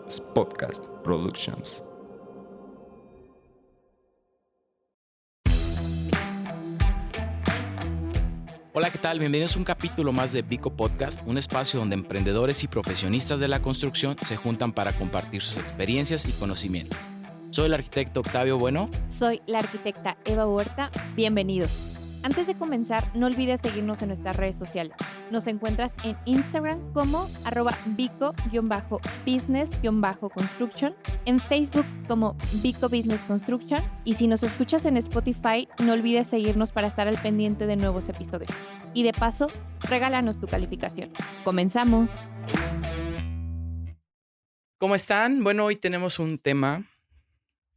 Podcast Productions. Hola, ¿qué tal? Bienvenidos a un capítulo más de Vico Podcast, un espacio donde emprendedores y profesionistas de la construcción se juntan para compartir sus experiencias y conocimientos. Soy el arquitecto Octavio Bueno. Soy la arquitecta Eva Huerta. Bienvenidos. Antes de comenzar, no olvides seguirnos en nuestras redes sociales. Nos encuentras en Instagram como @vico-business-construction, en Facebook como Vico Business Construction, y si nos escuchas en Spotify, no olvides seguirnos para estar al pendiente de nuevos episodios. Y de paso, regálanos tu calificación. ¡Comenzamos! ¿Cómo están? Bueno, hoy tenemos un tema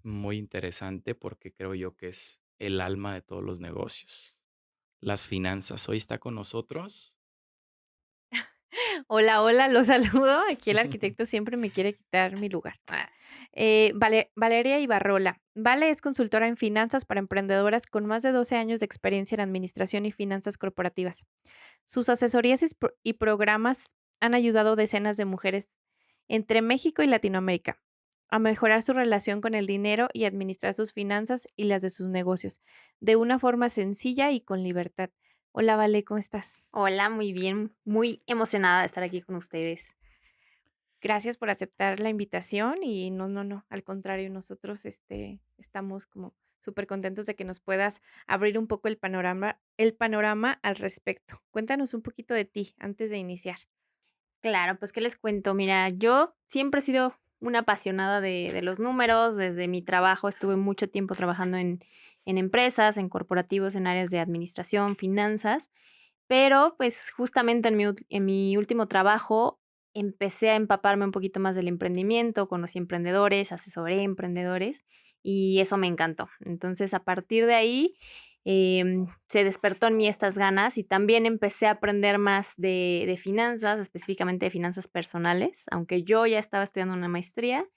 muy interesante porque creo yo que es el alma de todos los negocios, las finanzas. Hoy está con nosotros. Hola, los saludo. Aquí el arquitecto siempre me quiere quitar mi lugar. Valeria Ibarrola. Vale es consultora en finanzas para emprendedoras con más de 12 años de experiencia en administración y finanzas corporativas. Sus asesorías y programas han ayudado a decenas de mujeres entre México y Latinoamérica a mejorar su relación con el dinero y administrar sus finanzas y las de sus negocios de una forma sencilla y con libertad. Hola, Vale, ¿cómo estás? Hola, muy bien, muy emocionada de estar aquí con ustedes. Gracias por aceptar la invitación y no, al contrario, nosotros estamos como súper contentos de que nos puedas abrir un poco el panorama al respecto. Cuéntanos un poquito de ti antes de iniciar. Claro, pues, ¿qué les cuento? Mira, yo siempre he sido una apasionada de los números. Desde mi trabajo estuve mucho tiempo trabajando en empresas, en corporativos, en áreas de administración, finanzas, pero, pues, justamente en mi último trabajo empecé a empaparme un poquito más del emprendimiento, conocí emprendedores, asesoré emprendedores y eso me encantó. Entonces, a partir de ahí, se despertó en mí estas ganas y también empecé a aprender más de finanzas, específicamente de finanzas personales, aunque yo ya estaba estudiando una maestría.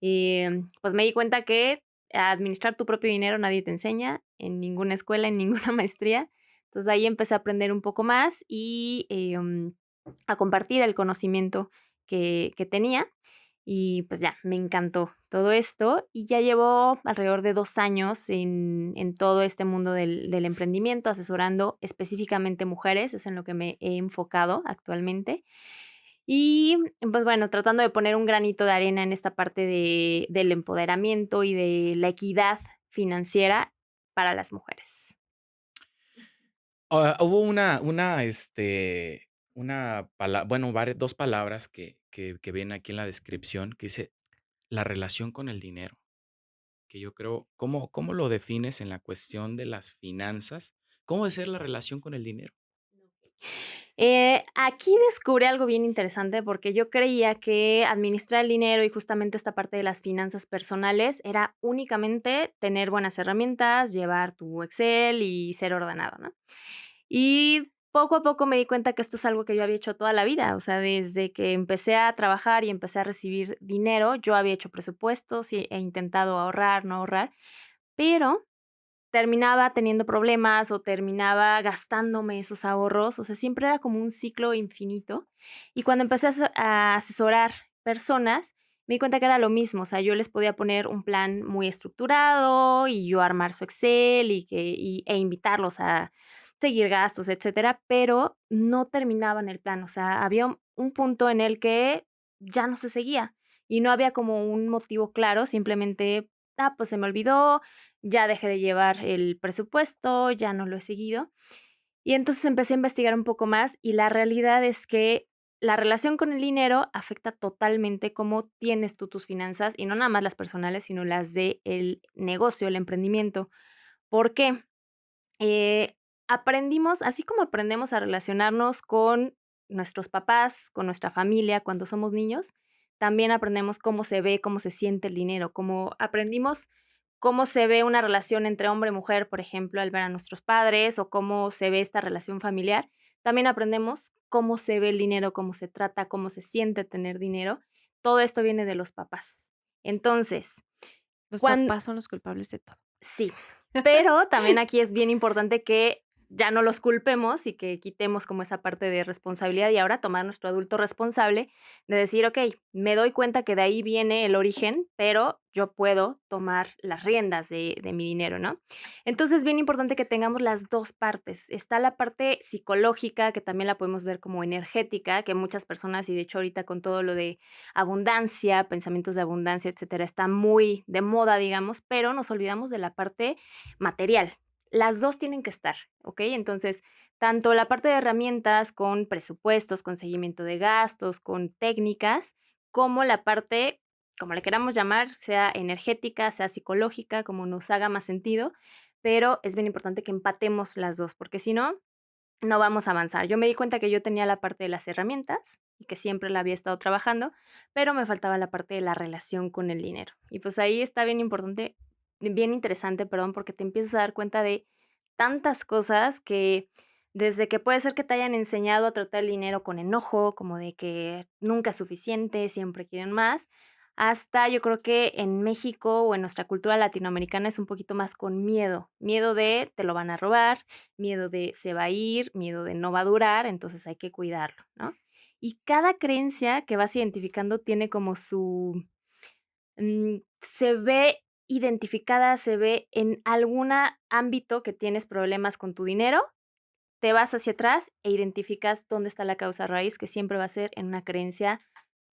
Pues me di cuenta que a administrar tu propio dinero nadie te enseña en ninguna escuela, en ninguna maestría. Entonces ahí empecé a aprender un poco más y a compartir el conocimiento que tenía. Y pues ya, me encantó todo esto y ya llevo alrededor de 2 años en todo este mundo del emprendimiento, asesorando específicamente mujeres, es en lo que me he enfocado actualmente. Y pues bueno, tratando de poner un granito de arena en esta parte del empoderamiento y de la equidad financiera para las mujeres. Hubo dos palabras que vienen aquí en la descripción que dice la relación con el dinero, que yo creo, ¿cómo lo defines en la cuestión de las finanzas? ¿Cómo debe ser la relación con el dinero? Aquí descubrí algo bien interesante porque yo creía que administrar el dinero y justamente esta parte de las finanzas personales era únicamente tener buenas herramientas, llevar tu Excel y ser ordenado, ¿no? Y poco a poco me di cuenta que esto es algo que yo había hecho toda la vida, o sea, desde que empecé a trabajar y empecé a recibir dinero, yo había hecho presupuestos y he intentado ahorrar, no ahorrar, pero terminaba teniendo problemas o terminaba gastándome esos ahorros, o sea, siempre era como un ciclo infinito. Y cuando empecé a asesorar personas, me di cuenta que era lo mismo, o sea, yo les podía poner un plan muy estructurado y yo armar su Excel e invitarlos a seguir gastos, etcétera, pero no terminaban el plan, o sea, había un punto en el que ya no se seguía y no había como un motivo claro, simplemente, pues se me olvidó, ya dejé de llevar el presupuesto, ya no lo he seguido. Y entonces empecé a investigar un poco más y la realidad es que la relación con el dinero afecta totalmente cómo tienes tú tus finanzas y no nada más las personales, sino las del negocio, el emprendimiento. ¿Por qué? Aprendimos, así como aprendemos a relacionarnos con nuestros papás, con nuestra familia cuando somos niños, también aprendemos cómo se ve, cómo se siente el dinero, cómo aprendimos cómo se ve una relación entre hombre y mujer, por ejemplo, al ver a nuestros padres o cómo se ve esta relación familiar. También aprendemos cómo se ve el dinero, cómo se trata, cómo se siente tener dinero. Todo esto viene de los papás. Entonces, Los cuando papás son los culpables de todo. sí, pero también aquí es bien importante que ya no los culpemos y que quitemos como esa parte de responsabilidad y ahora tomar nuestro adulto responsable de decir, ok, me doy cuenta que de ahí viene el origen, pero yo puedo tomar las riendas de mi dinero, ¿no? Entonces es bien importante que tengamos las dos partes. Está la parte psicológica, que también la podemos ver como energética, que muchas personas, y de hecho ahorita con todo lo de abundancia, pensamientos de abundancia, etcétera, está muy de moda, digamos, pero nos olvidamos de la parte material. Las dos tienen que estar, ¿ok? Entonces, tanto la parte de herramientas con presupuestos, con seguimiento de gastos, con técnicas, como la parte, como le queramos llamar, sea energética, sea psicológica, como nos haga más sentido, pero es bien importante que empatemos las dos, porque si no, no vamos a avanzar. Yo me di cuenta que yo tenía la parte de las herramientas y que siempre la había estado trabajando, pero me faltaba la parte de la relación con el dinero. Y pues ahí está bien importante, bien interesante, perdón, porque te empiezas a dar cuenta de tantas cosas que desde que puede ser que te hayan enseñado a tratar el dinero con enojo, como de que nunca es suficiente, siempre quieren más, hasta yo creo que en México o en nuestra cultura latinoamericana es un poquito más con miedo, miedo de te lo van a robar, miedo de se va a ir, miedo de no va a durar, entonces hay que cuidarlo, ¿no? Y cada creencia que vas identificando tiene como su, se ve identificada, se ve en algún ámbito que tienes problemas con tu dinero, te vas hacia atrás e identificas dónde está la causa raíz, que siempre va a ser en una creencia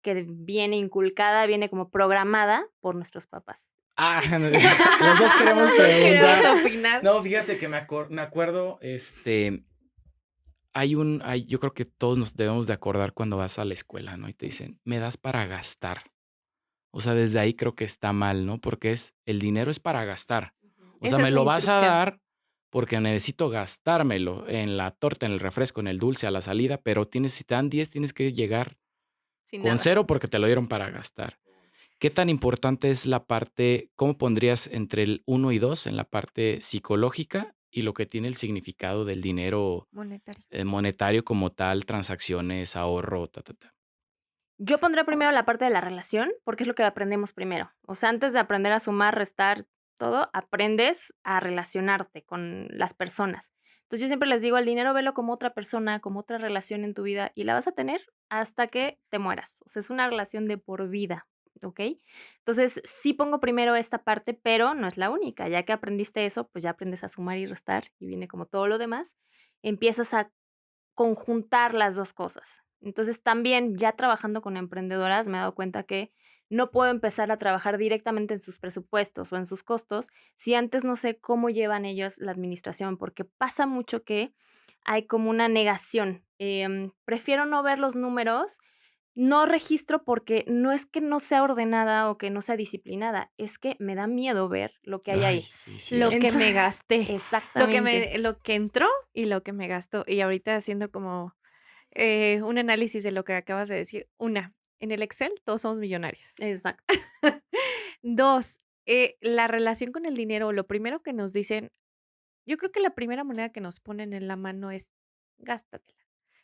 que viene inculcada, viene como programada por nuestros papás. Ah, los dos queremos Los dos queremos preguntar. opinar. No, fíjate que me acuerdo, yo creo que todos nos debemos de acordar cuando vas a la escuela, ¿no? Y te dicen, me das para gastar. O sea, desde ahí creo que está mal, ¿no? Porque el dinero es para gastar. O sea, Esa me es la lo vas a instrucción. dar porque necesito gastármelo en la torta, en el refresco, en el dulce, a la salida, pero si te dan 10, tienes que llegar Sin con nada. 0 porque te lo dieron para gastar. ¿Qué tan importante es la parte, cómo pondrías entre el 1 y 2 en la parte psicológica y lo que tiene el significado del dinero Monetario. monetario como tal, transacciones, ahorro, ta, ta, ta? Yo pondré primero la parte de la relación, porque es lo que aprendemos primero. O sea, antes de aprender a sumar, restar, todo, aprendes a relacionarte con las personas. Entonces yo siempre les digo, el dinero velo como otra persona, como otra relación en tu vida y la vas a tener hasta que te mueras. O sea, es una relación de por vida, ¿ok? Entonces sí pongo primero esta parte, pero no es la única. Ya que aprendiste eso, pues ya aprendes a sumar y restar y viene como todo lo demás. Empiezas a conjuntar las 2 cosas. Entonces, también ya trabajando con emprendedoras me he dado cuenta que no puedo empezar a trabajar directamente en sus presupuestos o en sus costos si antes no sé cómo llevan ellos la administración, porque pasa mucho que hay como una negación. Prefiero no ver los números, no registro porque no es que no sea ordenada o que no sea disciplinada, es que me da miedo ver lo que hay Ay, ahí. sí, Lo cierto. que me gasté. Exactamente. Lo que entró y lo que me gastó. Y ahorita haciendo como un análisis de lo que acabas de decir. Una, en el Excel todos somos millonarios. Exacto. 2, la relación con el dinero, lo primero que nos dicen, yo creo que la primera moneda que nos ponen en la mano es gástatela.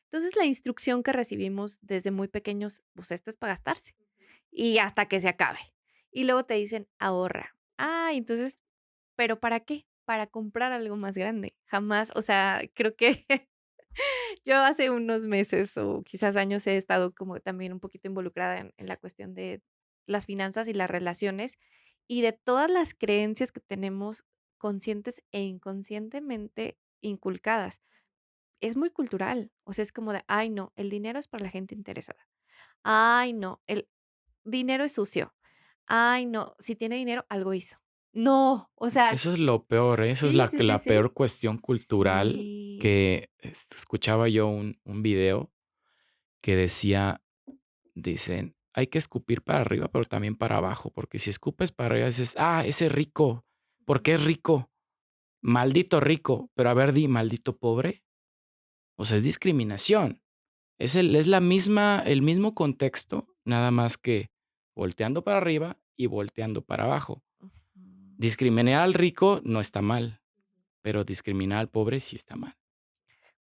Entonces, la instrucción que recibimos desde muy pequeños, pues esto es para gastarse y hasta que se acabe. Y luego te dicen ahorra. Ah, entonces, ¿pero para qué? Para comprar algo más grande. Jamás, o sea, creo que yo hace unos meses o quizás años he estado como también un poquito involucrada en la cuestión de las finanzas y las relaciones y de todas las creencias que tenemos conscientes e inconscientemente inculcadas. Es muy cultural, o sea, es como de, ay, no, el dinero es para la gente interesada. Ay, no, el dinero es sucio. Ay, no, si tiene dinero, algo hizo. No, o sea, Eso es lo peor, ¿eh? Eso es sí, sí, sí, la sí. peor cuestión cultural Sí. que escuchaba yo un video que dicen, hay que escupir para arriba, pero también para abajo, porque si escupes para arriba dices, ese rico, ¿por qué es rico? Maldito rico, pero a ver, maldito pobre. O sea, es discriminación. Es el mismo contexto, nada más que volteando para arriba y volteando para abajo. Ujú. Discriminar al rico no está mal, pero discriminar al pobre sí está mal.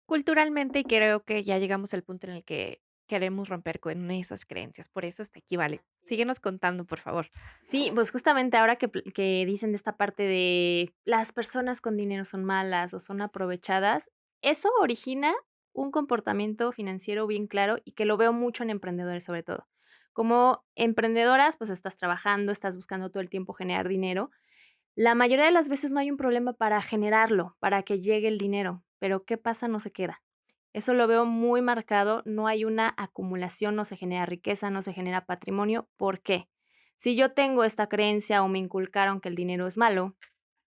Culturalmente, y creo que ya llegamos al punto en el que queremos romper con esas creencias, por eso está aquí, vale. Síguenos contando, por favor. Sí, pues justamente ahora que dicen de esta parte de las personas con dinero son malas o son aprovechadas, eso origina un comportamiento financiero bien claro y que lo veo mucho en emprendedores sobre todo. Como emprendedoras, pues estás trabajando, estás buscando todo el tiempo generar dinero. La mayoría de las veces no hay un problema para generarlo, para que llegue el dinero, pero ¿qué pasa? No se queda. Eso lo veo muy marcado, no hay una acumulación, no se genera riqueza, no se genera patrimonio. ¿Por qué? Si yo tengo esta creencia o me inculcaron que el dinero es malo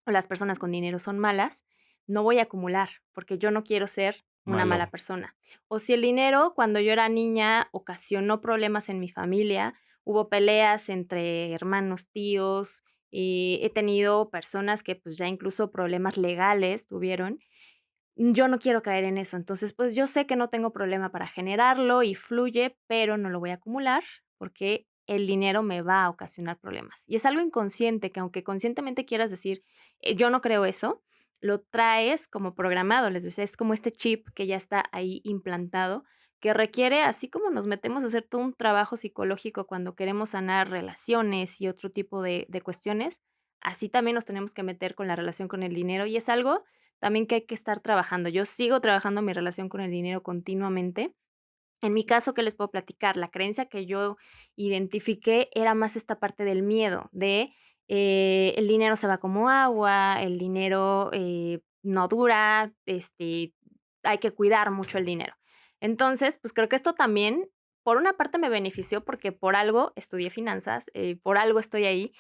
o las personas con dinero son malas, no voy a acumular porque yo no quiero ser una Malo. mala persona. O si el dinero cuando yo era niña ocasionó problemas en mi familia, hubo peleas entre hermanos, tíos, y he tenido personas que pues ya incluso problemas legales tuvieron. Yo no quiero caer en eso. Entonces, pues yo sé que no tengo problema para generarlo y fluye, pero no lo voy a acumular porque el dinero me va a ocasionar problemas. Y es algo inconsciente que aunque conscientemente quieras decir, yo no creo eso, lo traes como programado, les decía, es como este chip que ya está ahí implantado, que requiere, así como nos metemos a hacer todo un trabajo psicológico cuando queremos sanar relaciones y otro tipo de cuestiones, así también nos tenemos que meter con la relación con el dinero y es algo también que hay que estar trabajando. Yo sigo trabajando mi relación con el dinero continuamente. En mi caso, ¿qué les puedo platicar? La creencia que yo identifiqué era más esta parte del miedo, de el dinero se va como agua, el dinero no dura, hay que cuidar mucho el dinero. Entonces, pues creo que esto también, por una parte me benefició porque por algo estudié finanzas, por algo estoy ahí,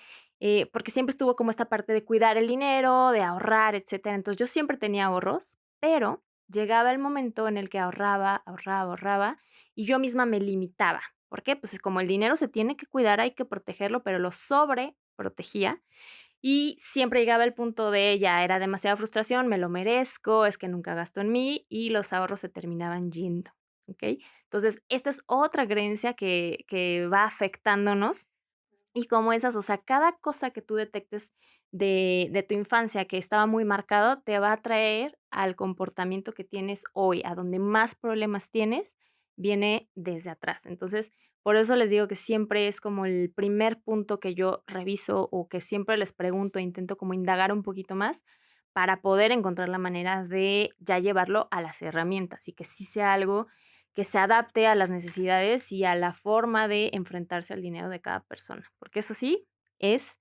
porque siempre estuvo como esta parte de cuidar el dinero, de ahorrar, etcétera. Entonces yo siempre tenía ahorros, pero llegaba el momento en el que ahorraba, ahorraba, ahorraba y yo misma me limitaba. ¿Por qué? Pues como el dinero se tiene que cuidar, hay que protegerlo, pero lo sobreprotegía y siempre llegaba el punto de ya era demasiada frustración, me lo merezco, es que nunca gasto en mí y los ahorros se terminaban yendo. ¿Ok? Entonces, esta es otra creencia que va afectándonos y como esas, o sea, cada cosa que tú detectes de tu infancia que estaba muy marcado, te va a traer al comportamiento que tienes hoy, a donde más problemas tienes, viene desde atrás. Entonces, por eso les digo que siempre es como el primer punto que yo reviso o que siempre les pregunto, e intento como indagar un poquito más para poder encontrar la manera de ya llevarlo a las herramientas y que sí sea algo que se adapte a las necesidades y a la forma de enfrentarse al dinero de cada persona, porque eso sí, es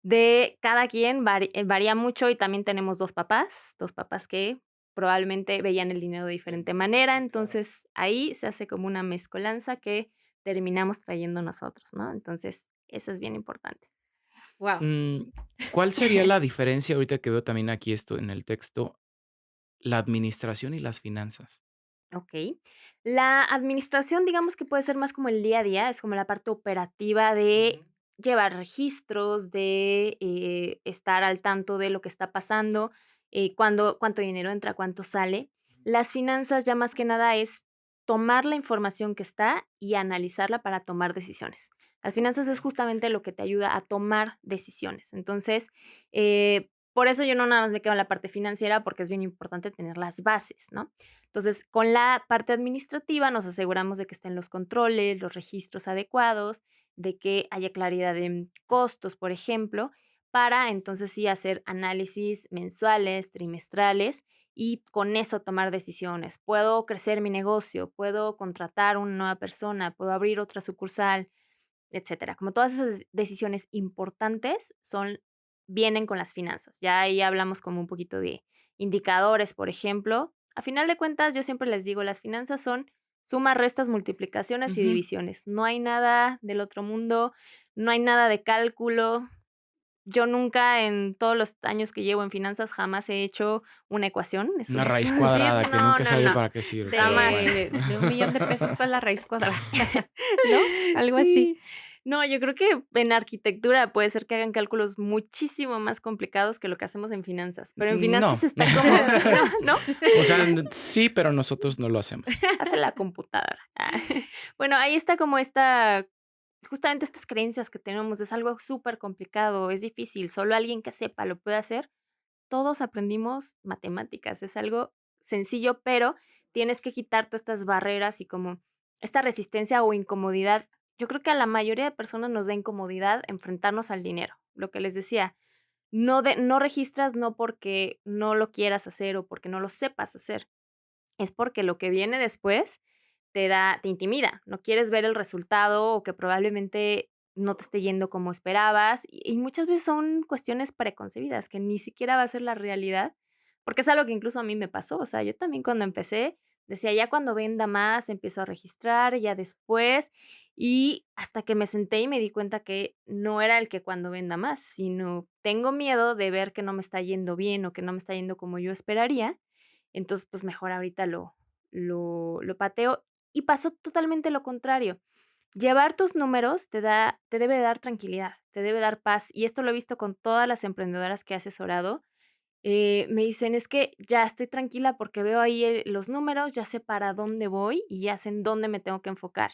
de cada quien, varía mucho y también tenemos 2 papás que probablemente veían el dinero de diferente manera, entonces ahí se hace como una mezcolanza que terminamos trayendo nosotros, ¿no? Entonces, eso es bien importante. Wow. Mm, ¿Cuál sería la diferencia ahorita que veo también aquí esto en el texto, la administración y las finanzas? Okey. La administración, digamos que puede ser más como el día a día, es como la parte operativa de Ujú. llevar registros, de, estar al tanto de lo que está pasando, cuánto dinero entra, cuánto sale. Las finanzas, ya más que nada, es tomar la información que está y analizarla para tomar decisiones. Las finanzas es Okey. justamente lo que te ayuda a tomar decisiones. Entonces, por eso yo no nada más me quedo en la parte financiera, porque es bien importante tener las bases, ¿no? Entonces, con la parte administrativa nos aseguramos de que estén los controles, los registros adecuados, de que haya claridad en costos, por ejemplo, para entonces sí hacer análisis mensuales, trimestrales y con eso tomar decisiones. Puedo crecer mi negocio, puedo contratar una nueva persona, puedo abrir otra sucursal, etcétera. Como todas esas decisiones importantes vienen con las finanzas. Ya ahí hablamos como un poquito de indicadores, por ejemplo. A final de cuentas, yo siempre les digo, las finanzas son sumas, restas, multiplicaciones y Ujú. divisiones. No hay nada del otro mundo, no hay nada de cálculo. Yo nunca en todos los años que llevo en finanzas jamás he hecho una ecuación, eso Una les raíz puedo decir. cuadrada que No, nunca no, sabe no, para qué sirve, pero bueno. jamás. De 1 millón de pesos, ¿cuál es la raíz cuadrada? ¿No? Algo así. Sí. No, yo creo que en arquitectura puede ser que hagan cálculos muchísimo más complicados que lo que hacemos en finanzas, pero en No. finanzas está como no, ¿no? O sea, sí, pero nosotros no lo hacemos. Hace la computadora. Bueno, ahí está como esta justamente estas creencias que tenemos, es algo súper complicado, es difícil, solo alguien que sepa lo puede hacer. Todos aprendimos matemáticas, es algo sencillo, pero tienes que quitarte estas barreras y como esta resistencia o incomodidad. Yo creo que a la mayoría de personas nos da incomodidad enfrentarnos al dinero. Lo que les decía, no registras no porque no lo quieras hacer o porque no lo sepas hacer. es porque lo que viene después te intimida. No quieres ver el resultado o que probablemente no te esté yendo como esperabas. Y muchas veces son cuestiones preconcebidas que ni siquiera va a ser la realidad, porque es algo que incluso a mí me pasó. O sea, yo también cuando empecé decía, ya cuando venda más, empiezo a registrar, ya después. Y hasta que me senté y me di cuenta que no era el que cuando venda más, sino tengo miedo de ver que no me está yendo bien o que no me está yendo como yo esperaría. Entonces, pues mejor ahorita lo pateo. Y pasó totalmente lo contrario. Llevar tus números te debe dar tranquilidad, te debe dar paz. Y esto lo he visto con todas las emprendedoras que he asesorado. Me dicen, es que ya estoy tranquila porque veo ahí los números, ya sé para dónde voy y ya sé en dónde me tengo que enfocar.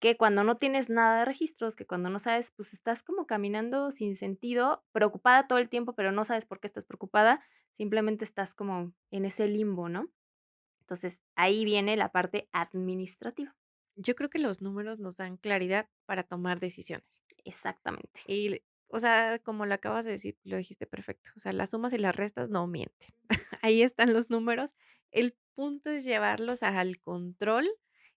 Que cuando no tienes nada de registros, que cuando no sabes, pues estás como caminando sin sentido, preocupada todo el tiempo, pero no sabes por qué estás preocupada, simplemente estás como en ese limbo, ¿no? Entonces, ahí viene la parte administrativa. Yo creo que los números nos dan claridad para tomar decisiones. Exactamente. Y, o sea, como lo acabas de decir, lo dijiste perfecto. O sea, las sumas y las restas no mienten. Ahí están los números. El punto es llevarlos al control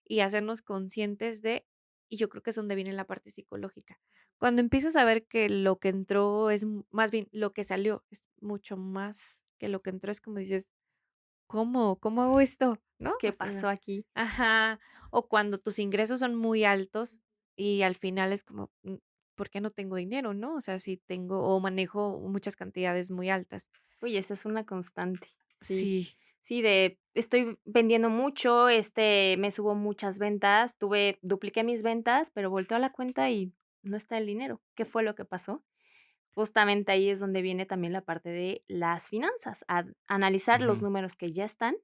y hacernos conscientes de, y yo creo que es donde viene la parte psicológica. Cuando empiezas a ver que lo que entró es más bien lo que salió, es mucho más que lo que entró, es como dices, ¿cómo? ¿Cómo hago esto? ¿No? O ¿Qué sea, pasó aquí? ajá. O cuando tus ingresos son muy altos y al final es como, ¿por qué no tengo dinero, no? O sea, si tengo o manejo muchas cantidades muy altas. Uy, esa es una constante. Sí. Sí. Sí, de estoy vendiendo mucho, este mes hubo muchas ventas, dupliqué mis ventas, pero volteo a la cuenta y no está el dinero. ¿Qué fue lo que pasó? Justamente ahí es donde viene también la parte de las finanzas, analizar los Ujú. números que ya están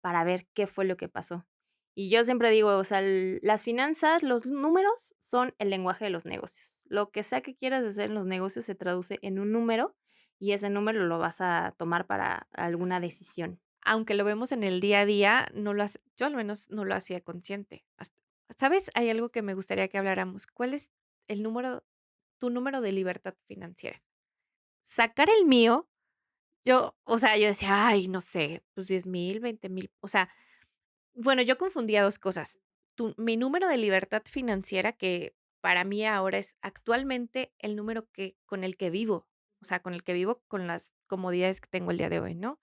para ver qué fue lo que pasó. Y yo siempre digo, o sea, las finanzas, los números son el lenguaje de los negocios. Lo que sea que quieras hacer en los negocios se traduce en un número y ese número lo vas a tomar para alguna decisión. Aunque lo vemos en el día a día, no lo hace yo al menos no lo hacía consciente. ¿Sabes? Hay algo que me gustaría que habláramos. ¿Cuál es el número tu número de libertad financiera? Sacar el mío, o sea, yo decía: "Ay, no sé, pues 10,000, 20,000", o sea, bueno, yo confundía 2 cosas. Mi número de libertad financiera, que para mí ahora es actualmente el número con el que vivo, o sea, con el que vivo con las comodidades que tengo el día de hoy, ¿no?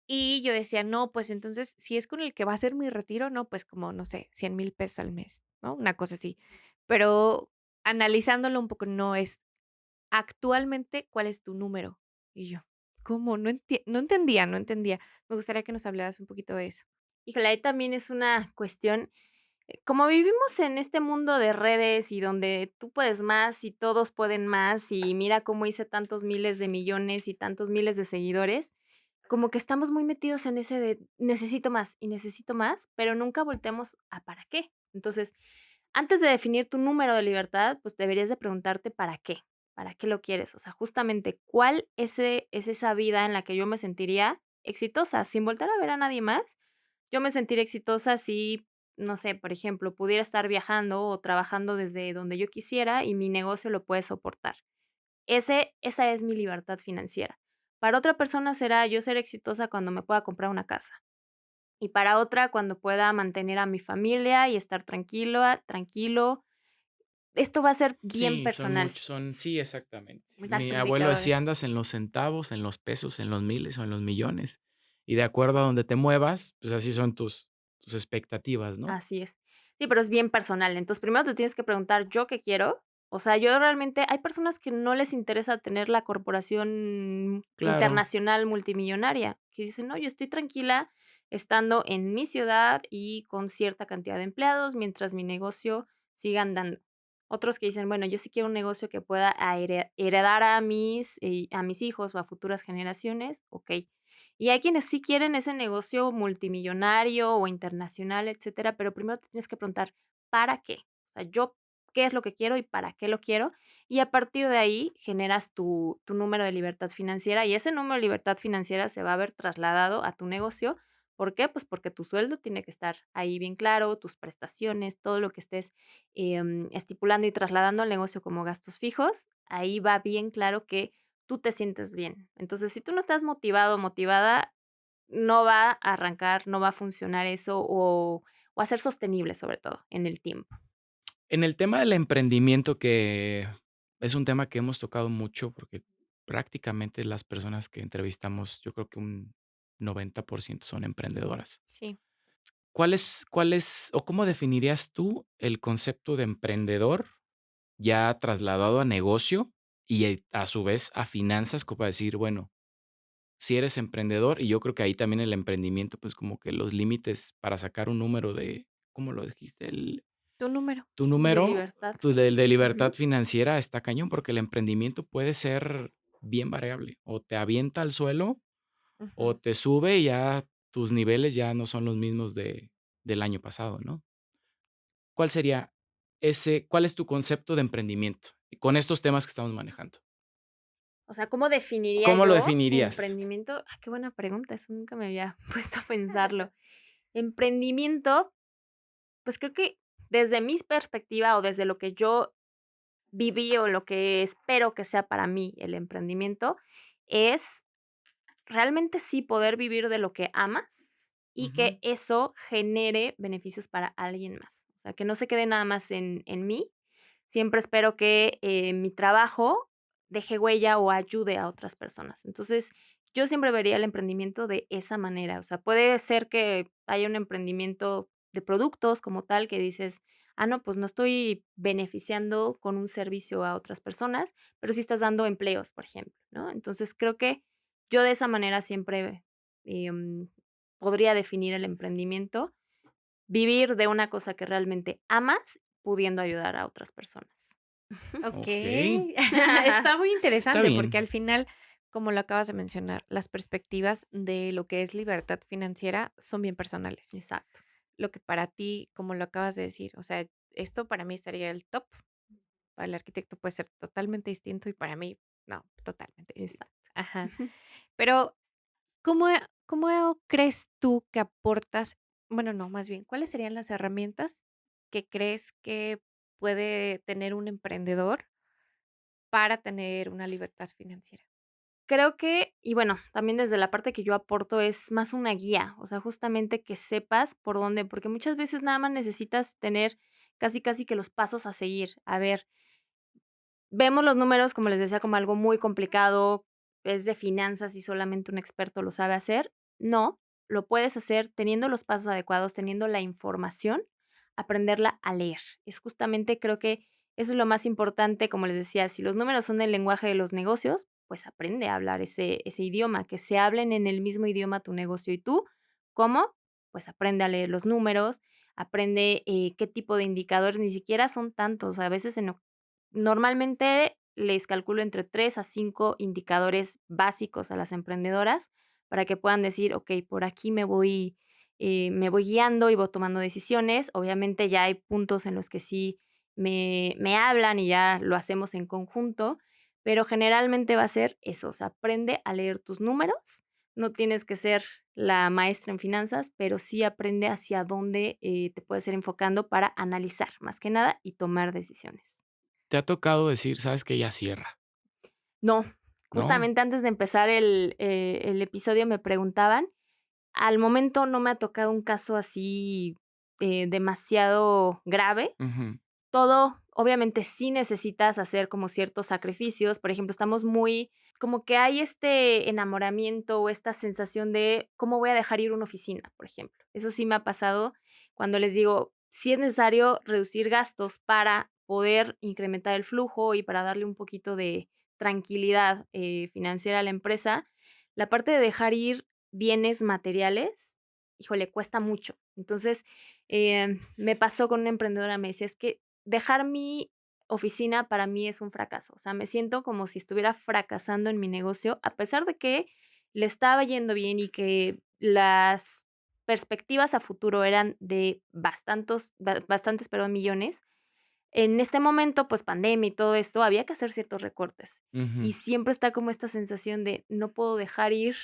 Y yo decía: "No, pues entonces, si es con el que va a ser mi retiro, no, pues como, no sé, 100,000 pesos al mes", ¿no? Una cosa así. Pero analizándolo un poco, no es actualmente, ¿cuál es tu número? Y yo, ¿cómo? No entendía. Me gustaría que nos hablaras un poquito de eso. Híjole, ahí también es una cuestión, como vivimos en este mundo de redes y donde tú puedes más y todos pueden más y mira cómo hice tantos miles de millones y tantos miles de seguidores, como que estamos muy metidos en ese de necesito más, pero nunca volteamos a para qué. Entonces, antes de definir tu número de libertad, pues deberías de preguntarte para qué lo quieres. O sea, justamente, ¿cuál es esa vida en la que yo me sentiría exitosa sin voltear a ver a nadie más? Yo me sentiría exitosa si, no sé, por ejemplo, pudiera estar viajando o trabajando desde donde yo quisiera y mi negocio lo puede soportar. Esa es mi libertad financiera. Para otra persona será yo ser exitosa cuando me pueda comprar una casa. Y para otra, cuando pueda mantener a mi familia y estar tranquilo. Esto va a ser bien Sí, personal. sí, exactamente. Muchos Mi Exactamente. abuelo decía: indicadores. "Andas en los centavos, en los pesos, en los miles o en los millones". Y de acuerdo a donde te muevas, pues así son tus expectativas, ¿no? Así es. Sí, pero es bien personal. Entonces, primero te tienes que preguntar, ¿yo qué quiero? O sea, yo realmente hay personas que no les interesa tener la corporación Claro. internacional multimillonaria, que dicen, no, yo estoy tranquila estando en mi ciudad y con cierta cantidad de empleados mientras mi negocio siga andando. Otros que dicen, bueno, yo sí quiero un negocio que pueda heredar a mis hijos o a futuras generaciones, ok. Y hay quienes sí quieren ese negocio multimillonario o internacional, etcétera, pero primero te tienes que preguntar, ¿para qué? O sea, yo, ¿qué es lo que quiero y para qué lo quiero? Y a partir de ahí generas tu número de libertad financiera y ese número de libertad financiera se va a ver trasladado a tu negocio. ¿Por qué? Pues porque tu sueldo tiene que estar ahí bien claro, tus prestaciones, todo lo que estés estipulando y trasladando al negocio como gastos fijos, ahí va bien claro que tú te sientes bien. Entonces, si tú no estás motivado o motivada, no va a arrancar, no va a funcionar eso o a ser sostenible sobre todo en el tiempo. En el tema del emprendimiento, que es un tema que hemos tocado mucho, porque prácticamente las personas que entrevistamos, yo creo que un 90% son emprendedoras. Sí. ¿Cuál es o cómo definirías tú el concepto de emprendedor ya trasladado a negocio y, a su vez, a finanzas? Como para decir, bueno, si eres emprendedor, y yo creo que ahí también el emprendimiento, pues, como que los límites para sacar un número de, ¿cómo lo dijiste? Tu número. Tu De número, libertad. tu de libertad Ujú. financiera está cañón, porque el emprendimiento puede ser bien variable, o te avienta al suelo, o Ujú. te sube y ya tus niveles ya no son los mismos del año pasado, ¿no? ¿Cuál sería cuál es tu concepto de emprendimiento con estos temas que estamos manejando? O sea, ¿cómo definiría ¿Cómo lo yo definirías? emprendimiento? Qué buena pregunta, eso nunca me había puesto a pensarlo. Emprendimiento, pues creo que desde mi perspectiva o desde lo que yo viví o lo que espero que sea para mí el emprendimiento, es realmente sí poder vivir de lo que amas y Ujú. que eso genere beneficios para alguien más. O sea, que no se quede nada más en mí. Siempre espero que mi trabajo deje huella o ayude a otras personas. Entonces, yo siempre vería el emprendimiento de esa manera. O sea, puede ser que haya un emprendimiento de productos como tal que dices, ah, no, pues no estoy beneficiando con un servicio a otras personas, pero sí estás dando empleos, por ejemplo, ¿no? Entonces, creo que yo de esa manera siempre em, podría definir el emprendimiento, vivir de una cosa que realmente amas, pudiendo ayudar a otras personas. Okey, Okey. Está muy está interesante, porque bien. al final, como lo acabas de mencionar, las perspectivas de lo que es libertad financiera son bien personales. Exacto, Lo que para ti, como lo acabas de decir, o sea, esto para mí estaría el top, para el arquitecto puede ser totalmente distinto y para mí, no, totalmente distinto. exacto. Ajá. Pero, ¿cómo crees tú que aportas? Bueno, no, más bien, ¿cuáles serían las herramientas que crees que puede tener un emprendedor para tener una libertad financiera? Creo que, y bueno, también desde la parte que yo aporto es más una guía, o sea, justamente que sepas por dónde, porque muchas veces nada más necesitas tener casi, casi que los pasos a seguir. A ver, vemos los números, como les decía, como algo muy complicado, es de finanzas y solamente un experto lo sabe hacer. No, lo puedes hacer teniendo los pasos adecuados, teniendo la información, aprenderla a leer. Es justamente, creo que eso es lo más importante, como les decía, si los números son el lenguaje de los negocios, pues aprende a hablar ese idioma, que se hablen en el mismo idioma tu negocio y tú. ¿Cómo? Pues aprende a leer los números, aprende qué tipo de indicadores, ni siquiera son tantos, a veces normalmente les calculo entre 3 a 5 indicadores básicos a las emprendedoras para que puedan decir: "Okey, por aquí me voy guiando y voy tomando decisiones". Obviamente, ya hay puntos en los que sí me hablan y ya lo hacemos en conjunto, pero generalmente va a ser eso, o sea, aprende a leer tus números. No tienes que ser la maestra en finanzas, pero sí aprende hacia dónde, te puedes ir enfocando para analizar, más que nada, y tomar decisiones. ¿Te ha tocado decir: "¿Sabes qué? Ya cierra"? No, ¿No? justamente antes de empezar el episodio me preguntaban, al momento no me ha tocado un caso así, demasiado grave. Ujú, Todo, obviamente, sí necesitas hacer como ciertos sacrificios. Por ejemplo, estamos muy como que hay este enamoramiento o esta sensación de cómo voy a dejar ir una oficina, por ejemplo. Eso sí me ha pasado cuando les digo, si es necesario reducir gastos para poder incrementar el flujo y para darle un poquito de tranquilidad financiera a la empresa, la parte de dejar ir bienes materiales, híjole, cuesta mucho. Entonces, me pasó con una emprendedora, me decía, es que dejar mi oficina para mí es un fracaso. O sea, me siento como si estuviera fracasando en mi negocio, a pesar de que le estaba yendo bien y que las perspectivas a futuro eran de bastantes, perdón, millones. En este momento, pues pandemia y todo esto, había que hacer ciertos recortes. ujú. Y siempre está como esta sensación de no puedo dejar ir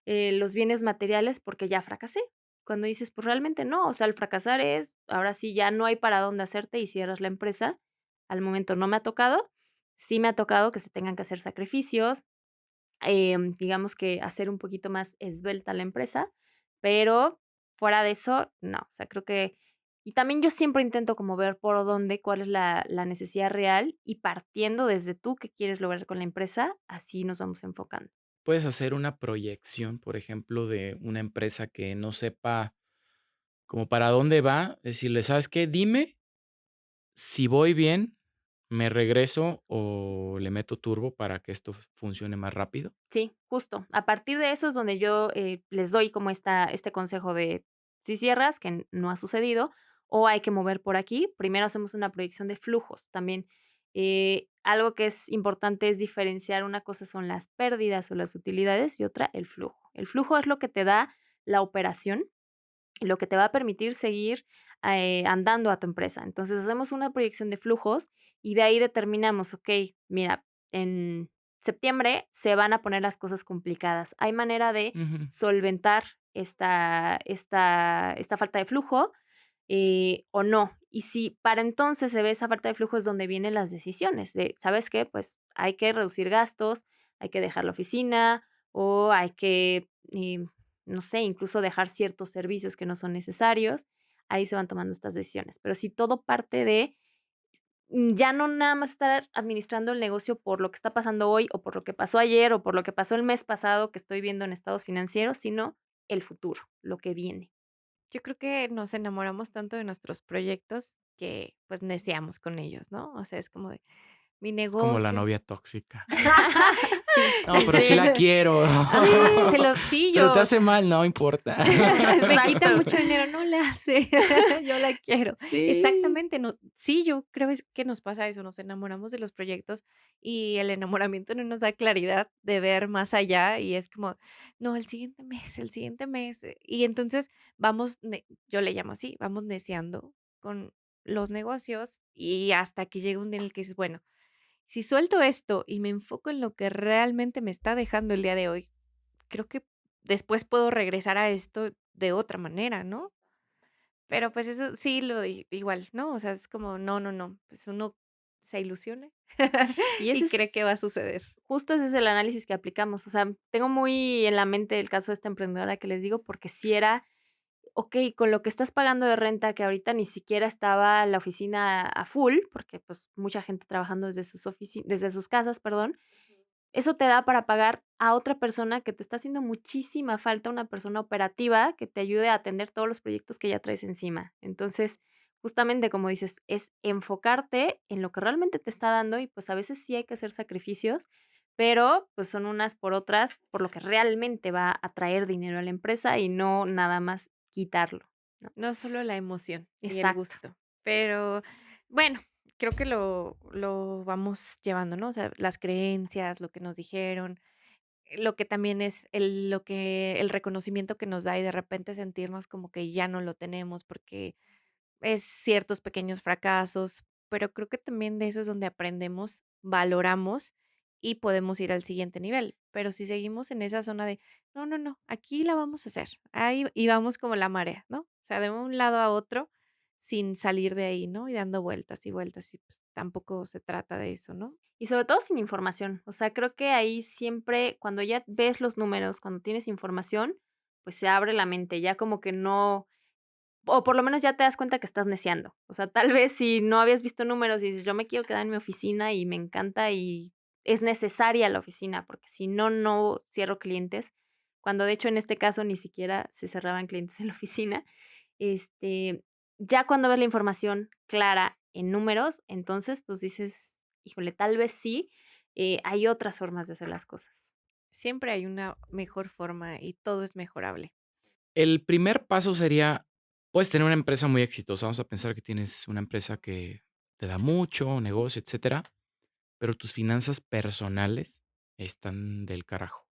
los bienes materiales porque ya fracasé. Cuando dices, pues realmente no, o sea, el fracasar es, ahora sí ya no hay para dónde hacerte y cierras la empresa. Al momento no me ha tocado, sí me ha tocado que se tengan que hacer sacrificios, digamos que hacer un poquito más esbelta la empresa, pero fuera de eso, no, o sea, creo que y también yo siempre intento como ver por dónde, cuál es la necesidad real y partiendo desde tú qué quieres lograr con la empresa, así nos vamos enfocando. Puedes hacer una proyección, por ejemplo, de una empresa que no sepa como para dónde va, decirle: "¿Sabes qué? Dime si voy bien, me regreso o le meto turbo para que esto funcione más rápido". Sí, justo. A partir de eso es donde yo, les doy como este consejo de si cierras, que no ha sucedido, o hay que mover por aquí, primero hacemos una proyección de flujos. También, algo que es importante es diferenciar, una cosa son las pérdidas o las utilidades y otra el flujo. El flujo es lo que te da la operación, lo que te va a permitir seguir, andando a tu empresa. Entonces, hacemos una proyección de flujos y de ahí determinamos, okey, mira, en septiembre se van a poner las cosas complicadas. ¿Hay manera de Ujú. solventar esta falta de flujo, o no? Y si para entonces se ve esa falta de flujo, es donde vienen las decisiones de, ¿sabes qué? Pues hay que reducir gastos, hay que dejar la oficina o hay que, no sé, incluso dejar ciertos servicios que no son necesarios, ahí se van tomando estas decisiones. Pero si todo parte de ya no nada más estar administrando el negocio por lo que está pasando hoy o por lo que pasó ayer o por lo que pasó el mes pasado que estoy viendo en estados financieros, sino el futuro, lo que viene. Yo creo que nos enamoramos tanto de nuestros proyectos que, pues, neciamos con ellos, ¿no? O sea, es como de mi Es como la negocio. novia tóxica. Sí, No, pero sí la sí. quiero. Sí, sí, Pero te yo hace mal, no importa. me quita Exacto. mucho dinero, no le hace, yo la quiero. Sí. Exactamente, sí, yo creo que nos pasa eso, nos enamoramos de los proyectos y el enamoramiento no nos da claridad de ver más allá y es como, no, el siguiente mes, y entonces yo le llamo así, vamos neceando con los negocios y hasta que llega un día en el que dices, bueno, si suelto esto y me enfoco en lo que realmente me está dejando el día de hoy, creo que después puedo regresar a esto de otra manera, ¿no? Pero, pues, eso sí igual, ¿no? O sea, es como, no, no, no, pues, uno se ilusiona Y ese y cree es que va a suceder. justo ese es el análisis que aplicamos. O sea, tengo muy en la mente el caso de esta emprendedora que les digo, porque si era, okey, con lo que estás pagando de renta, que ahorita ni siquiera estaba la oficina a full, porque, pues, mucha gente trabajando desde sus casas, perdón. Eso te da para pagar a otra persona que te está haciendo muchísima falta, una persona operativa que te ayude a atender todos los proyectos que ya traes encima. Entonces, justamente como dices, es enfocarte en lo que realmente te está dando y pues a veces sí hay que hacer sacrificios, pero pues son unas por otras por lo que realmente va a traer dinero a la empresa y no nada más quitarlo, ¿no? No solo la emoción y el Exacto. gusto, pero bueno, creo que lo vamos llevando, ¿no? O sea, las creencias, lo que nos dijeron, lo que también es el reconocimiento que nos da y de repente sentirnos como que ya no lo tenemos porque es ciertos pequeños fracasos, pero creo que también de eso es donde aprendemos, valoramos y podemos ir al siguiente nivel. Pero si seguimos en esa zona de, no, no, no, aquí la vamos a hacer, ahí y vamos como la marea, ¿no? O sea, de un lado a otro sin salir de ahí, ¿no? Y dando vueltas y vueltas y pues tampoco se trata de eso, ¿no? Y sobre todo sin información. O sea, creo que ahí siempre, cuando ya ves los números, cuando tienes información, pues se abre la mente, ya como que no, o por lo menos ya te das cuenta que estás neciando. O sea, tal vez si no habías visto números y dices, yo me quiero quedar en mi oficina y me encanta y es necesaria la oficina, porque si no, no cierro clientes. Cuando de hecho en este caso ni siquiera se cerraban clientes en la oficina. Este, ya cuando ves la información clara en números, entonces pues dices, híjole, tal vez sí, hay otras formas de hacer las cosas. Siempre hay una mejor forma y todo es mejorable. El primer paso sería, puedes tener una empresa muy exitosa. Vamos a pensar que tienes una empresa que te da mucho negocio, etcétera, pero tus finanzas personales están del carajo.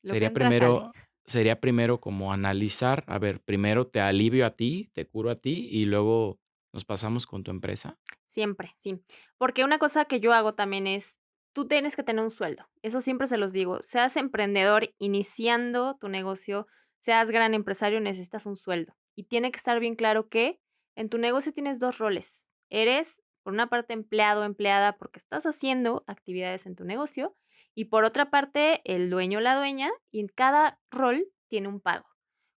Lo que Sería entra sale. primero sería primero como analizar, a ver, primero te alivio a ti, te curo a ti y luego nos pasamos con tu empresa. Siempre, sí. Porque una cosa que yo hago también es, tú tienes que tener un sueldo. Eso siempre se los digo. Seas emprendedor iniciando tu negocio, seas gran empresario, necesitas un sueldo. Y tiene que estar bien claro que en tu negocio tienes dos roles. Eres, por una parte, empleado o empleada porque estás haciendo actividades en tu negocio Y por otra parte, el dueño o la dueña, y en cada rol tiene un pago.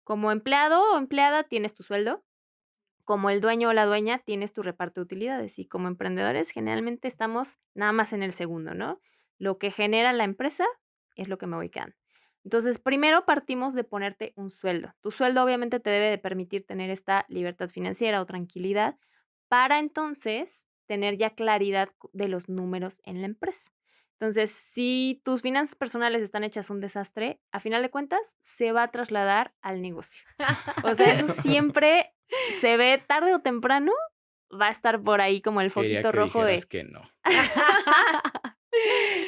Como empleado o empleada tienes tu sueldo, como el dueño o la dueña tienes tu reparto de utilidades y como emprendedores generalmente estamos nada más en el segundo, ¿no? Lo que genera la empresa es lo que me voy quedando. Entonces, primero partimos de ponerte un sueldo. Tu sueldo obviamente te debe de permitir tener esta libertad financiera o tranquilidad para entonces tener ya claridad de los números en la empresa. Entonces, si tus finanzas personales están hechas un desastre, a final de cuentas se va a trasladar al negocio. O sea, eso siempre se ve tarde o temprano, va a estar por ahí como el Quería foquito que rojo dijeras de... que no.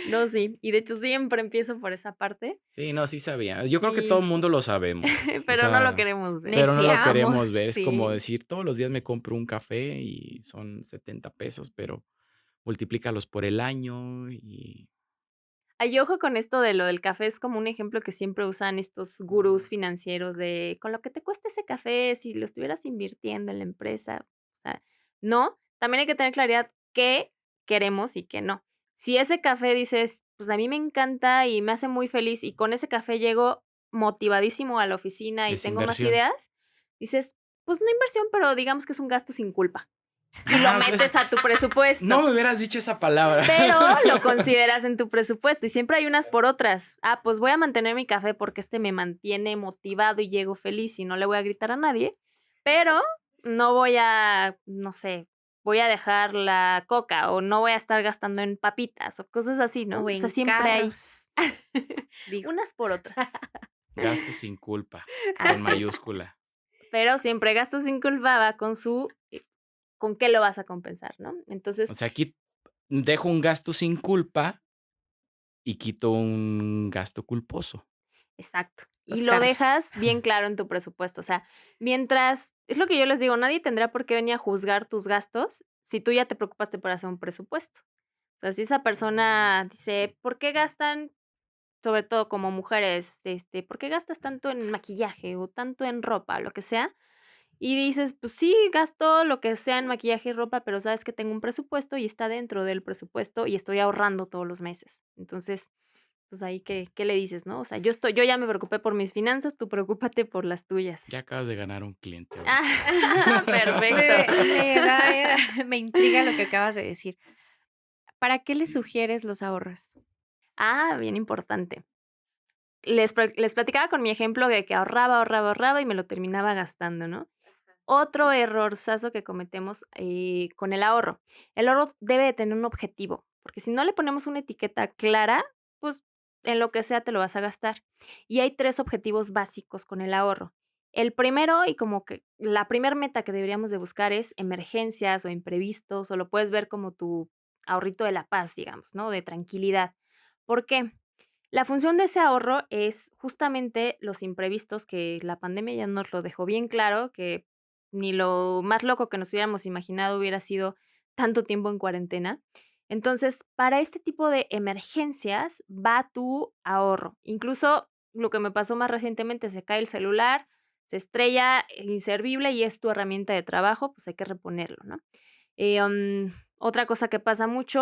No, sí. Y de hecho siempre empiezo por esa parte. Sí, no, sí sabía. Yo creo que todo el Sí, mundo lo sabemos. O pero no lo sea, queremos ver. pero no lo queremos Neciamos. ver. Es como Sí. decir, todos los días me compro un café y son 70 pesos, pero multiplícalos por el año y Ay, ojo con esto de lo del café, es como un ejemplo que siempre usan estos gurús financieros de con lo que te cuesta ese café, si lo estuvieras invirtiendo en la empresa. O sea, no, también hay que tener claridad qué queremos y qué no. Si ese café dices, pues a mí me encanta y me hace muy feliz y con ese café llego motivadísimo a la oficina y es tengo más inversión. ideas, dices, pues no inversión, pero digamos que es un gasto sin culpa. Y lo metes a tu No presupuesto. me hubieras dicho esa palabra. Pero lo consideras en tu presupuesto y siempre hay unas por otras. Ah, pues voy a mantener mi café porque este me mantiene motivado y llego feliz y no le voy a gritar a nadie, pero no voy a, no sé, voy a dejar la coca o no voy a estar gastando en papitas o cosas así, ¿no? O O sea, en siempre hay carros, digo. unas por otras. Gasto sin culpa, con Así es. mayúscula. Pero siempre gasto sin culpa va con con qué lo vas a compensar, ¿no? O Entonces, sea, aquí dejo un gasto sin culpa y quito un gasto culposo. exacto. Y Los lo carros. dejas bien claro en tu presupuesto. O sea, mientras, es lo que yo les digo, nadie tendrá por qué venir a juzgar tus gastos si tú ya te preocupaste por hacer un presupuesto. O sea, si esa persona dice, ¿por qué gastan, sobre todo como mujeres, ¿por qué gastas tanto en maquillaje o tanto en ropa, lo que sea? Y dices, pues sí, gasto lo que sea en maquillaje y ropa, pero sabes que tengo un presupuesto y está dentro del presupuesto y estoy ahorrando todos los meses. Entonces, pues ahí, ¿qué le dices, no? O sea, yo ya me preocupé por mis finanzas, tú preocúpate por las tuyas. Ya acabas de ganar un cliente Ah, ahorita. perfecto. Me intriga lo que acabas de decir. ¿Para qué le sugieres los ahorros? Ah, bien importante. Les platicaba con mi ejemplo de que ahorraba y me lo terminaba gastando, ¿no? Otro errorzazo que cometemos con el ahorro. El ahorro debe de tener un objetivo, porque si no le ponemos una etiqueta clara, pues en lo que sea te lo vas a gastar. Y hay 3 objetivos básicos con el ahorro. El primero, y como que la primer meta que deberíamos de buscar es emergencias o imprevistos, o lo puedes ver como tu ahorrito de la paz, digamos, ¿no? De tranquilidad. ¿Por qué? La función de ese ahorro es justamente los imprevistos, que la pandemia ya nos lo dejó bien claro, que ni lo más loco que nos hubiéramos imaginado hubiera sido tanto tiempo en cuarentena. Entonces, para este tipo de emergencias va tu ahorro. Incluso lo que me pasó más recientemente, se cae el celular, se estrella, inservible y es tu herramienta de trabajo, pues hay que reponerlo, ¿no? Otra cosa que pasa mucho,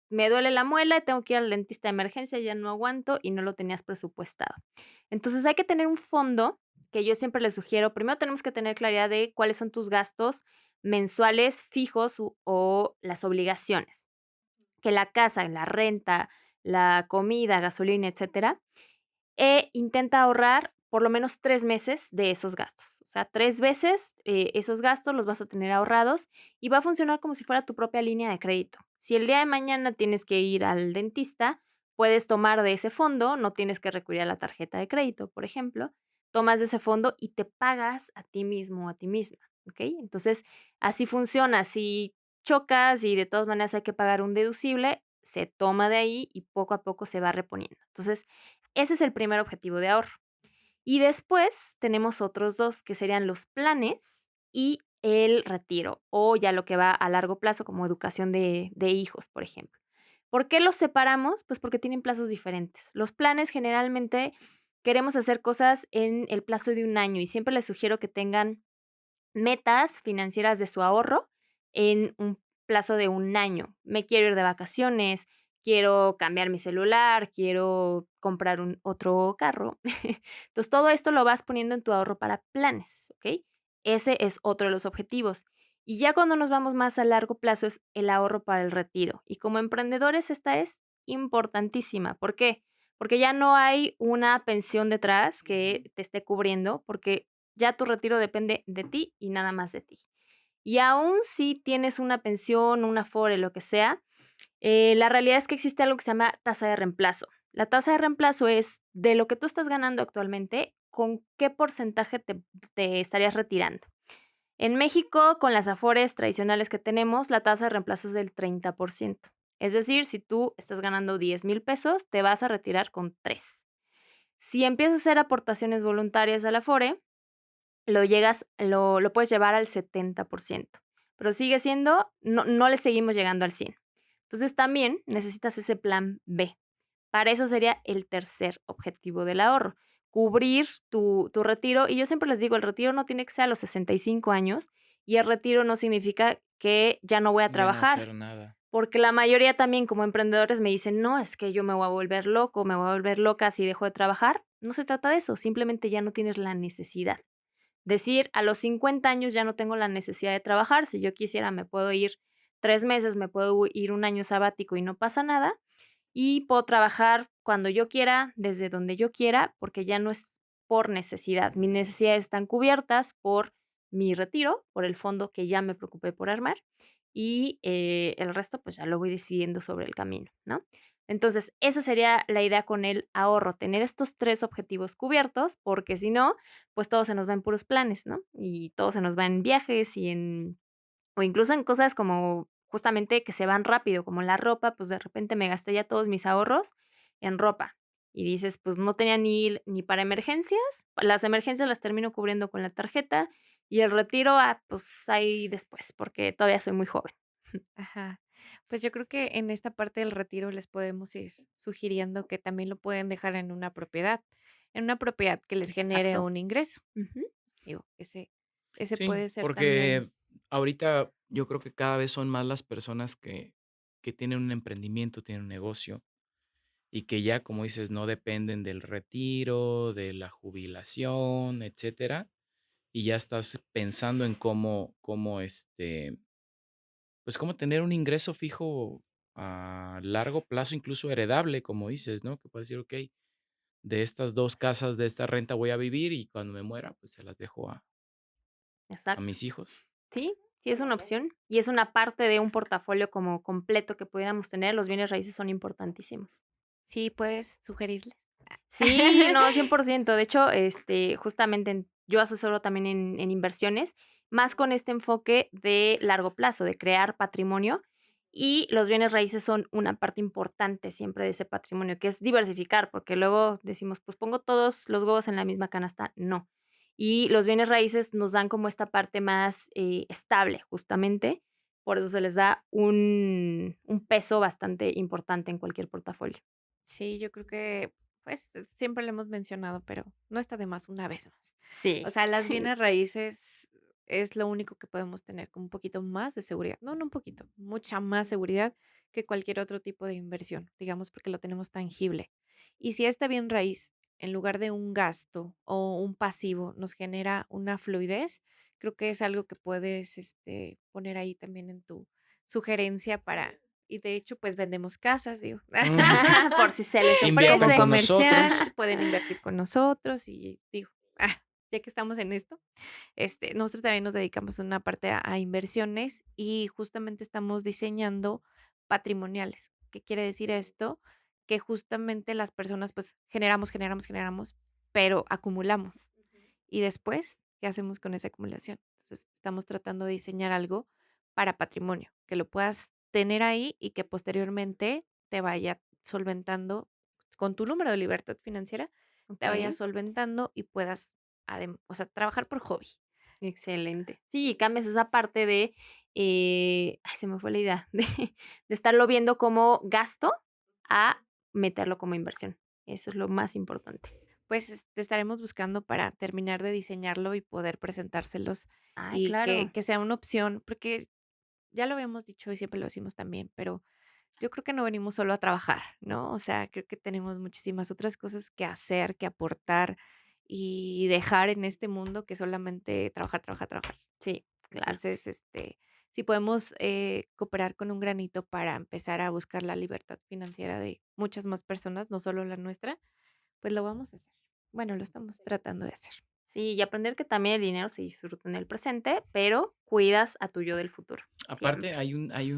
me duele la muela y tengo que ir al dentista de emergencia, ya no aguanto y no lo tenías presupuestado. Entonces hay que tener un fondo que yo siempre les sugiero. Primero tenemos que tener claridad de cuáles son tus gastos mensuales fijos o las obligaciones, que la casa, la renta, la comida, gasolina, etcétera, intenta ahorrar por lo menos 3 meses de esos gastos. O sea, 3 veces esos gastos los vas a tener ahorrados y va a funcionar como si fuera tu propia línea de crédito. Si el día de mañana tienes que ir al dentista, puedes tomar de ese fondo, no tienes que recurrir a la tarjeta de crédito, por ejemplo, tomas de ese fondo y te pagas a ti mismo o a ti misma, ¿ok? Entonces, así funciona. Si chocas y de todas maneras hay que pagar un deducible, se toma de ahí y poco a poco se va reponiendo. Entonces, ese es el primer objetivo de ahorro. Y después tenemos otros 2, que serían los planes y el retiro, o ya lo que va a largo plazo, como educación de hijos, por ejemplo. ¿Por qué los separamos? Pues porque tienen plazos diferentes. Los planes generalmente queremos hacer cosas en el plazo de un año y siempre les sugiero que tengan metas financieras de su ahorro en un plazo de un año. Me quiero ir de vacaciones, quiero cambiar mi celular, quiero comprar otro carro. Entonces, todo esto lo vas poniendo en tu ahorro para planes, ¿ok? Ese es otro de los objetivos. Y ya cuando nos vamos más a largo plazo es el ahorro para el retiro. Y como emprendedores esta es importantísima. ¿Por qué? Porque ya no hay una pensión detrás que te esté cubriendo, porque ya tu retiro depende de ti y nada más de ti. Y aún si tienes una pensión, una Afore, lo que sea, la realidad es que existe algo que se llama tasa de reemplazo. La tasa de reemplazo es de lo que tú estás ganando actualmente, con qué porcentaje te estarías retirando. En México, con las Afores tradicionales que tenemos, la tasa de reemplazo es del 30%. Es decir, si tú estás ganando 10,000 pesos, te vas a retirar con 3. Si empiezas a hacer aportaciones voluntarias a la Afore, lo puedes llevar al 70%, pero sigue siendo, no le seguimos llegando al 100. Entonces también necesitas ese plan B. Para eso sería el tercer objetivo del ahorro, cubrir tu retiro. Y yo siempre les digo, el retiro no tiene que ser a los 65 años y el retiro no significa que ya no voy a Ya no trabajar, hacer nada. porque la mayoría también como emprendedores me dicen, no, es que yo me voy a volver loco, me voy a volver loca si dejo de trabajar. No se trata de eso, simplemente ya no tienes la necesidad. Decir, a los 50 años ya no tengo la necesidad de trabajar, si yo quisiera me puedo ir 3 meses, me puedo ir un año sabático y no pasa nada, y puedo trabajar cuando yo quiera, desde donde yo quiera, porque ya no es por necesidad. Mis necesidades están cubiertas por mi retiro, por el fondo que ya me preocupé por armar, y el resto pues ya lo voy decidiendo sobre el camino, ¿no? Entonces, esa sería la idea con el ahorro, tener estos 3 objetivos cubiertos, porque si no, pues todo se nos va en puros planes, ¿no? Y todo se nos va en viajes o incluso en cosas como justamente que se van rápido, como la ropa, pues de repente me gasté ya todos mis ahorros en ropa. Y dices, pues no tenía ni para emergencias, las emergencias las termino cubriendo con la tarjeta y el retiro, pues ahí después, porque todavía soy muy joven. Ajá. Pues yo creo que en esta parte del retiro les podemos ir sugiriendo que también lo pueden dejar en una propiedad que les genere Exacto. un ingreso. Ujú. Digo, ese Sí, puede ser también. porque ahorita yo creo que cada vez son más las personas que tienen un emprendimiento, tienen un negocio y que ya, como dices, no dependen del retiro, de la jubilación, etcétera, y ya estás pensando en pues cómo tener un ingreso fijo a largo plazo, incluso heredable, como dices, ¿no? Que puedes decir, ok, de estas 2 casas, de esta renta voy a vivir y cuando me muera, pues se las dejo a Exacto. mis hijos. Sí, sí es una opción y es una parte de un portafolio como completo que pudiéramos tener. Los bienes raíces son importantísimos. Sí, puedes sugerirles. Sí, no, 100%. De hecho, justamente yo asesoro también en inversiones, más con este enfoque de largo plazo, de crear patrimonio. Y los bienes raíces son una parte importante siempre de ese patrimonio, que es diversificar, porque luego decimos, pues pongo todos los huevos en la misma canasta. No. Y los bienes raíces nos dan como esta parte más estable, justamente. Por eso se les da un peso bastante importante en cualquier portafolio. Sí, yo creo que, pues, siempre lo hemos mencionado, pero no está de más una vez más. O Sí. sea, las bienes raíces es lo único que podemos tener con un poquito más de seguridad. No, no un poquito, mucha más seguridad que cualquier otro tipo de inversión, digamos, porque lo tenemos tangible. Y si esta bien raíz, en lugar de un gasto o un pasivo, nos genera una fluidez, creo que es algo que puedes, poner ahí también en tu sugerencia para y de hecho, pues vendemos casas, digo. Ujú. Por si se les Inviertan Como ofrece. con comercial, nosotros. pueden invertir con nosotros y digo, ya que estamos en esto, nosotros también nos dedicamos una parte a inversiones y justamente estamos diseñando patrimoniales. ¿Qué quiere decir esto? Que justamente las personas pues generamos, pero acumulamos. Y después, ¿qué hacemos con esa acumulación? Entonces, estamos tratando de diseñar algo para patrimonio, que lo puedas tener ahí y que posteriormente te vaya solventando con tu número de libertad financiera, te vaya Okey, solventando y puedas, o sea, trabajar por hobby. excelente. Sí, cambias esa parte de, ay, se me fue la idea, de estarlo viendo como gasto a meterlo como inversión. Eso es lo más importante. Pues te estaremos buscando para terminar de diseñarlo y poder presentárselos Ay, y claro. que sea una opción, porque ya lo habíamos dicho y siempre lo decimos también, pero Yo creo que no venimos solo a trabajar, ¿no? O sea, creo que tenemos muchísimas otras cosas que hacer, que aportar y dejar en este mundo que solamente trabajar, trabajar, trabajar. Sí, claro. Entonces, si podemos cooperar con un granito para empezar a buscar la libertad financiera de muchas más personas, no solo la nuestra, pues lo vamos a hacer. Bueno, lo estamos tratando de hacer. Sí, y aprender que también el dinero se disfruta en el presente, pero cuidas a tu yo del futuro, Aparte, siempre.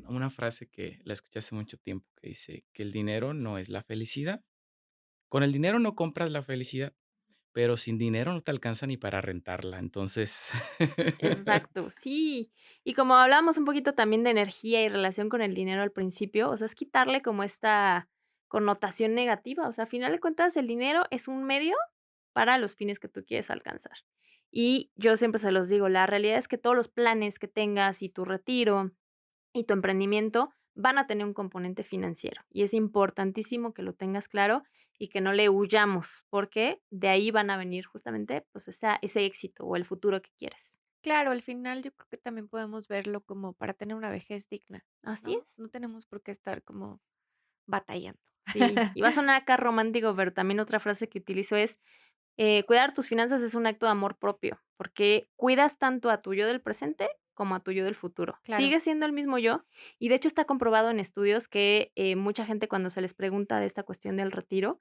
una frase que la escuché hace mucho tiempo que dice que el dinero no es la felicidad. Con el dinero no compras la felicidad, pero sin dinero no te alcanza ni para rentarla. Entonces, Exacto, sí. Y como hablábamos un poquito también de energía y relación con el dinero al principio, o sea, es quitarle como esta connotación negativa. O sea, a final de cuentas, el dinero es un medio para los fines que tú quieres alcanzar. Y yo siempre se los digo, la realidad es que todos los planes que tengas y tu retiro y tu emprendimiento van a tener un componente financiero. Y es importantísimo que lo tengas claro y que no le huyamos, porque de ahí van a venir justamente pues ese éxito o el futuro que quieres. Claro, al final yo creo que también podemos verlo como para tener una vejez digna, Así ¿no? es. No tenemos por qué estar como batallando. Sí, y va a sonar acá romántico, pero también otra frase que utilizo es, cuidar tus finanzas es un acto de amor propio, porque cuidas tanto a tu yo del presente como a tu yo del futuro. Claro. Sigue siendo el mismo yo, y de hecho está comprobado en estudios que, mucha gente cuando se les pregunta de esta cuestión del retiro,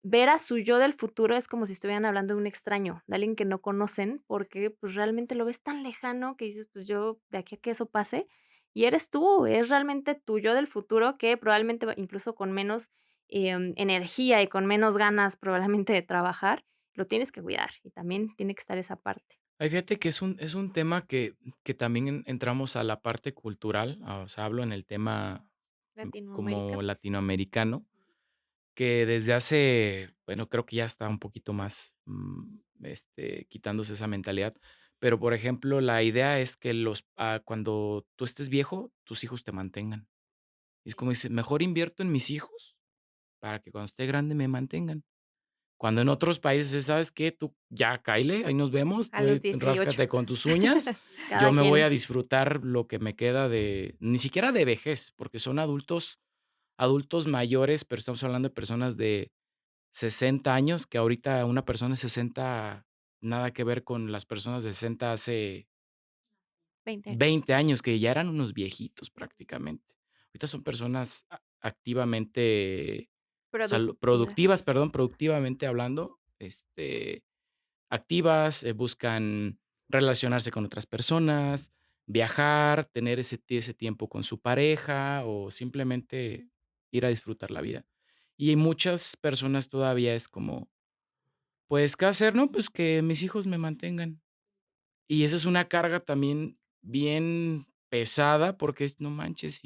ver a su yo del futuro es como si estuvieran hablando de un extraño, de alguien que no conocen, porque, pues, realmente lo ves tan lejano que dices: "Pues, yo de aquí a que eso pase", y eres tú, es realmente tu yo del futuro que probablemente va incluso con menos, energía y con menos ganas probablemente de trabajar, lo tienes que cuidar, y también tiene que estar esa parte. ay, fíjate que es un tema que también entramos a la parte cultural, o sea, hablo en el tema Latinoamérica. como latinoamericano, que desde hace, bueno, creo que ya está un poquito más, quitándose esa mentalidad. Pero, por ejemplo, la idea es que cuando tú estés viejo, tus hijos te mantengan. Y es como dice, mejor invierto en mis hijos para que cuando esté grande me mantengan. Cuando en otros países es, ¿sabes qué? Tú ya cáele, ahí nos vemos, A tú los 18. ráscate con tus uñas, yo Cada me voy a quien. disfrutar lo que me queda ni siquiera de vejez, porque son adultos mayores, pero estamos hablando de personas de 60 años, que ahorita una persona de 60 nada que ver con las personas de 60 hace 20 años. 20 años, que ya eran unos viejitos prácticamente. Ahorita son personas activamente Productivas. productivas, perdón, productivamente hablando, activas, buscan relacionarse con otras personas, viajar, tener ese tiempo con su pareja o simplemente ir a disfrutar la vida. Y hay muchas personas todavía es como, pues, ¿qué hacer? No, pues que mis hijos me mantengan. Y esa es una carga también bien pesada porque no manches,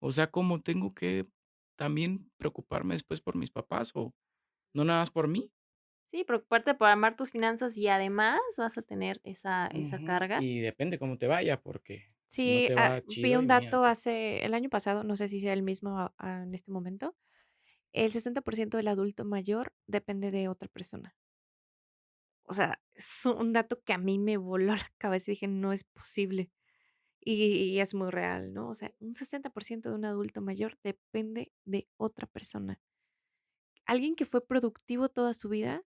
o sea, ¿cómo tengo que también preocuparme después por mis papás o no nada más por mí? Sí, preocuparte por armar tus finanzas y además vas a tener esa Ujú. carga. Y depende cómo te vaya, porque si no Sí, te va vi chido, un dato imagínate. hace el año pasado, no sé si sea el mismo en este momento. El 60% del adulto mayor depende de otra persona. O sea, es un dato que a mí me voló la cabeza y dije, no es posible. Y es muy real, ¿no? O sea, un 60% de un adulto mayor depende de otra persona. Alguien que fue productivo toda su vida,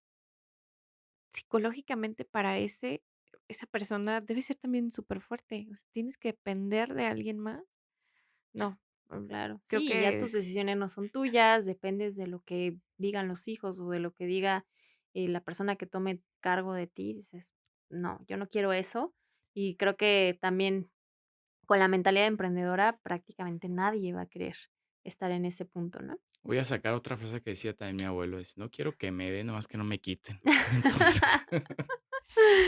psicológicamente para esa persona debe ser también súper fuerte. O sea, tienes que depender de alguien más. No, Claro, creo sí, ya que tus decisiones no son tuyas, dependes de lo que digan los hijos o de lo que diga la persona que tome cargo de ti. Dices, no, yo no quiero eso. Y creo que también con la mentalidad emprendedora prácticamente nadie va a querer estar en ese punto, ¿no? Voy a sacar otra frase que decía también mi abuelo, es: "No quiero que me den, nomás que no me quiten". Entonces,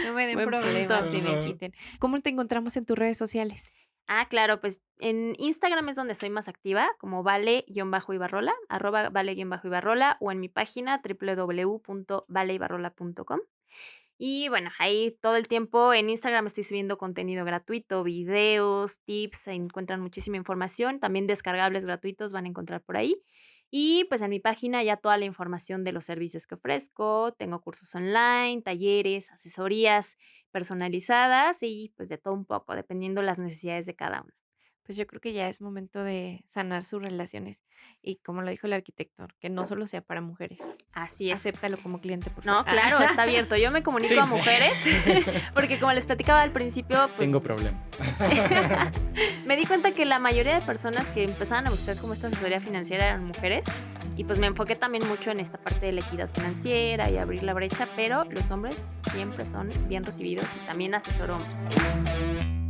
no me den Buen problemas punto. ni me ajá. quiten. ¿Cómo te encontramos en tus redes sociales? Ah, claro, pues en Instagram es donde soy más activa, como vale-ibarrola, @vale-ibarrola, o en mi página www.valeibarrola.com. Y bueno, ahí todo el tiempo en Instagram estoy subiendo contenido gratuito, videos, tips, se encuentran muchísima información, también descargables gratuitos van a encontrar por ahí. Y pues en mi página ya toda la información de los servicios que ofrezco, tengo cursos online, talleres, asesorías personalizadas y pues de todo un poco, dependiendo las necesidades de cada uno. Pues yo creo que ya es momento de sanar sus relaciones y como lo dijo el arquitecto, que no solo sea para mujeres. Así es. Acéptalo como cliente, por favor. No, claro, está abierto. Yo me comunico Sí. a mujeres porque como les platicaba al principio, pues Tengo problemas. me di cuenta que la mayoría de personas que empezaban a buscar como esta asesoría financiera eran mujeres y pues me enfoqué también mucho en esta parte de la equidad financiera y abrir la brecha, pero los hombres siempre son bien recibidos y también asesoro hombres.